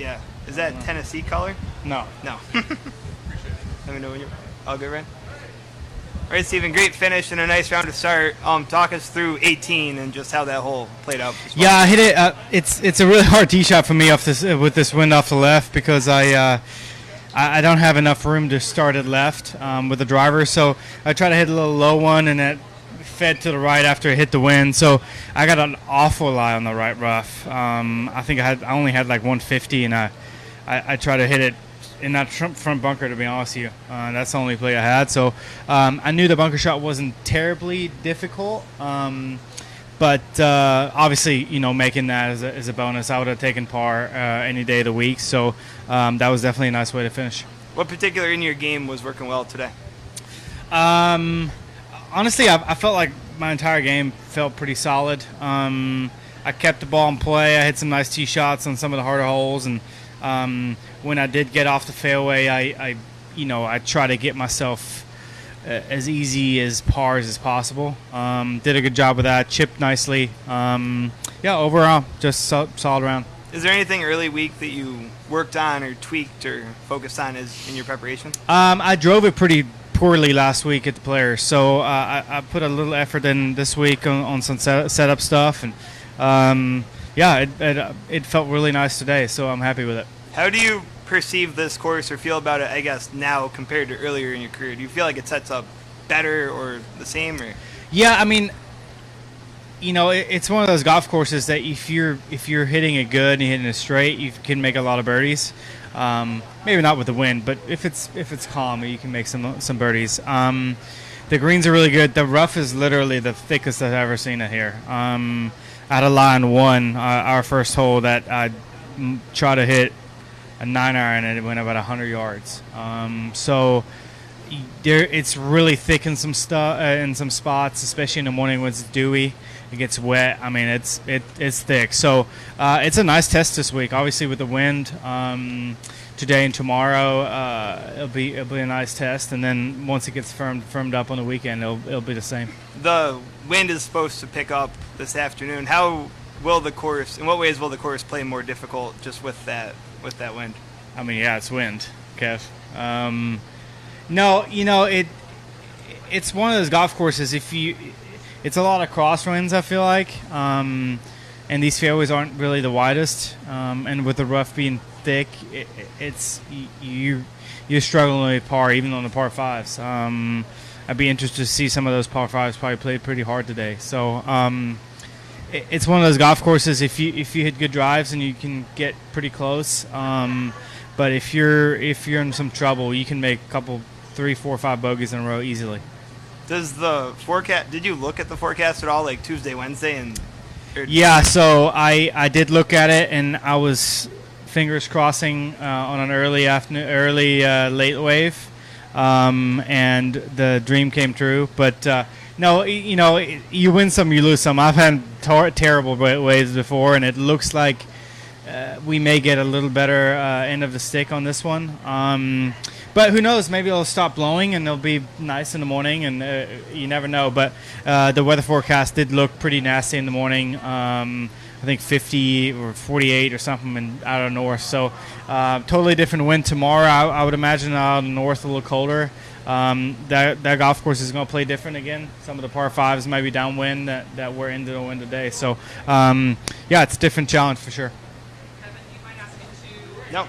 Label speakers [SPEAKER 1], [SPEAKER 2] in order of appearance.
[SPEAKER 1] Yeah. Is that Tennessee color?
[SPEAKER 2] No.
[SPEAKER 1] No. Let me know when you're all good, Ryan. All right, Steven, great finish and a nice round to start. Talk us through 18 and just how that hole played out.
[SPEAKER 2] Yeah, I hit it. It's a really hard tee shot for me off this with this wind off the left because I don't have enough room to start it left with the driver. So I try to hit a little low one, and it fed to the right after it hit the wind. So I got an awful lie on the right rough. I think I only had like 150, and I try to hit it in that front bunker, to be honest with you. That's the only play I had. So I knew the bunker shot wasn't terribly difficult. But obviously, making that is a bonus. I would have taken par any day of the week. So that was definitely a nice way to finish.
[SPEAKER 1] What particular in your game was working well today?
[SPEAKER 2] Honestly, I felt like my entire game felt pretty solid. I kept the ball in play. I hit some nice tee shots on some of the harder holes, and when I did get off the fairway, I try to get myself as easy as pars as possible. Did a good job with that. Chipped nicely. Overall, just solid round.
[SPEAKER 1] Is there anything early week that you worked on or tweaked or focused on in your preparation?
[SPEAKER 2] I drove it pretty poorly last week at the Players, so I put a little effort in this week on some setup stuff, and it felt really nice today, so I'm happy with it.
[SPEAKER 1] How do you perceive this course or feel about it, I guess, now compared to earlier in your career? Do you feel like it sets up better or the same? Or?
[SPEAKER 2] Yeah, I mean, it's one of those golf courses that if you're hitting it good and you're hitting it straight, you can make a lot of birdies. Maybe not with the wind, but if it's calm, you can make some birdies. The greens are really good. The rough is literally the thickest I've ever seen it here. I had a line one, our first hole, that I tried to hit a 9-iron, and it went about 100 yards. So it's really thick in some spots, especially in the morning when it's dewy. It gets wet. I mean, it's thick. So it's a nice test this week. Obviously, with the wind today and tomorrow, it'll be a nice test. And then once it gets firmed up on the weekend, it'll be the same.
[SPEAKER 1] The wind is supposed to pick up this afternoon. How will the course? In what ways will the course play more difficult just with that wind?
[SPEAKER 2] I mean, yeah, it's wind, Kev. No, it's one of those golf courses. It's a lot of crosswinds, I feel like, and these fairways aren't really the widest. And with the rough being thick, you're struggling with par, even on the par fives. I'd be interested to see some of those par fives probably played pretty hard today. So it's one of those golf courses. If you hit good drives, and you can get pretty close. But if you're in some trouble, you can make a couple, 3, 4, 5 bogeys in a row easily.
[SPEAKER 1] Does the forecast? Did you look at the forecast at all, like Tuesday, Wednesday,
[SPEAKER 2] Yeah, so I did look at it, and I was fingers crossing on an early late wave, and the dream came true. But no, you win some, you lose some. I've had terrible waves before, and it looks like we may get a little better end of the stick on this one. But who knows? Maybe it'll stop blowing and it'll be nice in the morning, and you never know. But the weather forecast did look pretty nasty in the morning. I think 50 or 48 or something out of the north. So totally different wind tomorrow. I would imagine out of the north a little colder. That golf course is going to play different again. Some of the par fives might be downwind that we're into the wind today. So it's a different challenge for sure.
[SPEAKER 1] No.